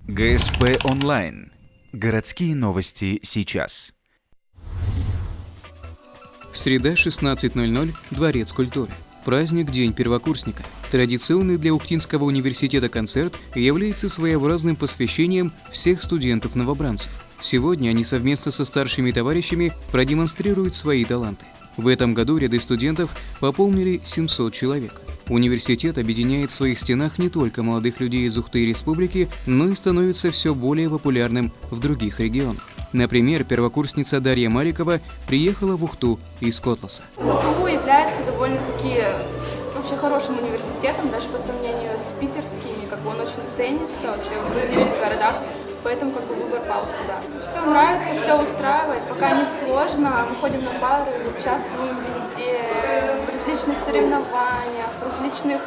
ГСП онлайн. Городские новости сейчас. Среда, 16:00, Дворец культуры. Праздник День первокурсника. Традиционный для Ухтинского университета концерт является своеобразным посвящением всех студентов-новобранцев. Сегодня они совместно со старшими товарищами продемонстрируют свои таланты. В этом году ряды студентов пополнили 700 человек. Университет объединяет в своих стенах не только молодых людей из Ухты и республики, но и становится все более популярным в других регионах. Например, первокурсница Дарья Марикова приехала в Ухту из Котласа. УТУ является довольно-таки вообще хорошим университетом, даже по сравнению с питерскими, он очень ценится вообще в различных городах, поэтому выбор пал сюда. Все нравится, все устраивает, пока не сложно, мы ходим на пары, участвуем везде, в различных соревнованиях, в различных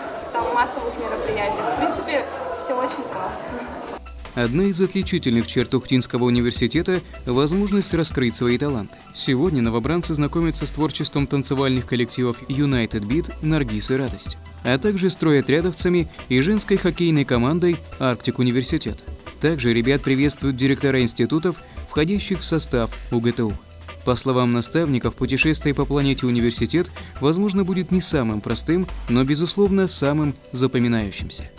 массовых мероприятиях. В принципе, все очень классно. Одна из отличительных черт Ухтинского университета – возможность раскрыть свои таланты. Сегодня новобранцы знакомятся с творчеством танцевальных коллективов United Beat, Наргиз и Радость, а также стройотрядовцами и женской хоккейной командой Арктик Университет. Также ребят приветствуют директора институтов, входящих в состав УГТУ. По словам наставников, путешествие по планете университет, возможно, будет не самым простым, но, безусловно, самым запоминающимся.